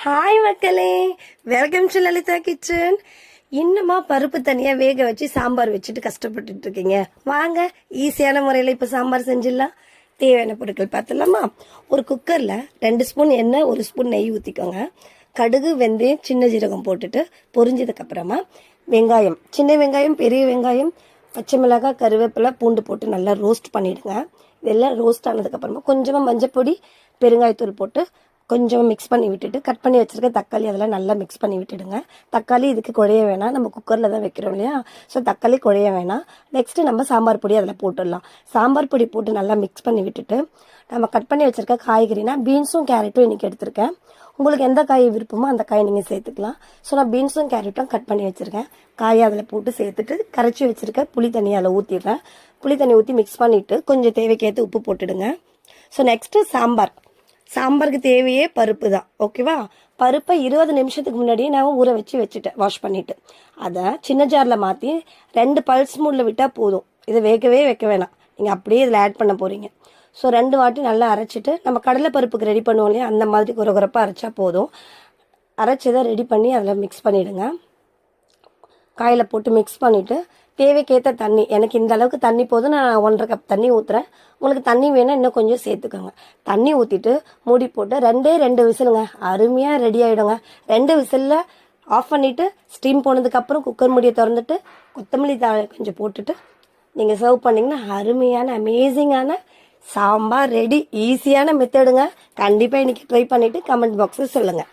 Hi மக்களே, welcome to Lalitha kitchen. இன்னுமா பருப்பு தனியாக வேக வச்சு சாம்பார் வச்சுட்டு கஷ்டப்பட்டுட்டு இருக்கீங்க? வாங்க, ஈஸியான முறையில் இப்போ சாம்பார் செஞ்சிடலாம். தேவையான பொருட்கள் பார்த்துடலாமா? ஒரு குக்கரில் 2 ஸ்பூன் எண்ணெய், 1 ஸ்பூன் நெய் ஊற்றிக்கோங்க. கடுகு, வெந்தயம், சின்ன ஜீரகம் போட்டுட்டு பொரிஞ்சதுக்கப்புறமா வெங்காயம், சின்ன வெங்காயம், பெரிய வெங்காயம், பச்சை மிளகாய், கருவேப்பிலை, பூண்டு போட்டு நல்லா ரோஸ்ட் பண்ணிவிடுங்க. இதெல்லாம் ரோஸ்ட் ஆனதுக்கப்புறமா கொஞ்சமாக மஞ்சப்பொடி, பெருங்காயத்தூள் போட்டு கொஞ்சம் மிக்ஸ் பண்ணி விட்டுட்டு கட் பண்ணி வச்சுருக்க தக்காளி அதெல்லாம் நல்லா மிக்ஸ் பண்ணி விட்டுடுங்க. தக்காளி இதுக்கு குழைய வேணாம், நம்ம குக்கரில் தான் வைக்கிறோம் இல்லையா, ஸோ தக்காளி குழைய வேணாம். நெக்ஸ்ட்டு நம்ம சாம்பார் பொடி அதில் போட்டுடலாம். சாம்பார் பொடி போட்டு நல்லா மிக்ஸ் பண்ணி விட்டுட்டு நம்ம கட் பண்ணி வச்சுருக்க காய்கறினா பீன்ஸும் கேரட்டும் இன்றைக்கி எடுத்திருக்கேன். உங்களுக்கு எந்த காய் விருப்பமோ அந்த காய் நீங்கள் சேர்த்துக்கலாம். ஸோ நான் பீன்ஸும் கேரட்டும் கட் பண்ணி வச்சுருக்கேன். காயை அதில் போட்டு சேர்த்துட்டு கரைச்சி வச்சுருக்க புளி தண்ணி அதில் ஊற்றிடுறேன். புளி தண்ணி ஊற்றி மிக்ஸ் பண்ணிவிட்டு கொஞ்சம் தேவைக்கேற்று உப்பு போட்டுடுங்க. ஸோ நெக்ஸ்ட்டு சாம்பாருக்கு தேவையே பருப்பு தான், ஓகேவா? பருப்பை 20 நிமிஷத்துக்கு முன்னாடியே நான் ஊற வச்சுட்டேன், வாஷ் பண்ணிவிட்டு. அதை சின்ன ஜாரில் மாற்றி 2 பல்ஸ் மூடில் விட்டால் போதும். இதை வேகவே வைக்க வேணாம், நீங்கள் அப்படியே இதில் ஆட் பண்ண போகிறீங்க. ஸோ 2 வாட்டி நல்லா அரைச்சிட்டு நம்ம கடலை பருப்புக்கு ரெடி பண்ணுவோம் இல்லையா, அந்த மாதிரி குறகுறப்பாக அரைச்சா போதும். அரைச்சதை ரெடி பண்ணி அதில் மிக்ஸ் பண்ணிவிடுங்க. காயில் போட்டு மிக்ஸ் பண்ணிவிட்டு தேவைக்கேற்ற தண்ணி, எனக்கு இந்த அளவுக்கு தண்ணி போதும், நான் 1.5 கப் தண்ணி ஊற்றுறேன். உங்களுக்கு தண்ணி வேணால் இன்னும் கொஞ்சம் சேர்த்துக்கோங்க. தண்ணி ஊற்றிட்டு மூடி போட்டு 2 விசிலுங்க, அருமையாக ரெடி ஆகிடுங்க. 2 விசிலில் ஆஃப் பண்ணிவிட்டு ஸ்டீம் போனதுக்கப்புறம் குக்கர் மூடியை திறந்துட்டு கொத்தமல்லி தழை கொஞ்சம் போட்டுட்டு நீங்கள் சர்வ் பண்ணிங்கன்னா அருமையான அமேசிங்கான சாம்பார் ரெடி. ஈஸியான மெத்தடுங்க. கண்டிப்பாக இன்றைக்கி ட்ரை பண்ணிவிட்டு கமெண்ட் பாக்ஸில் சொல்லுங்கள்.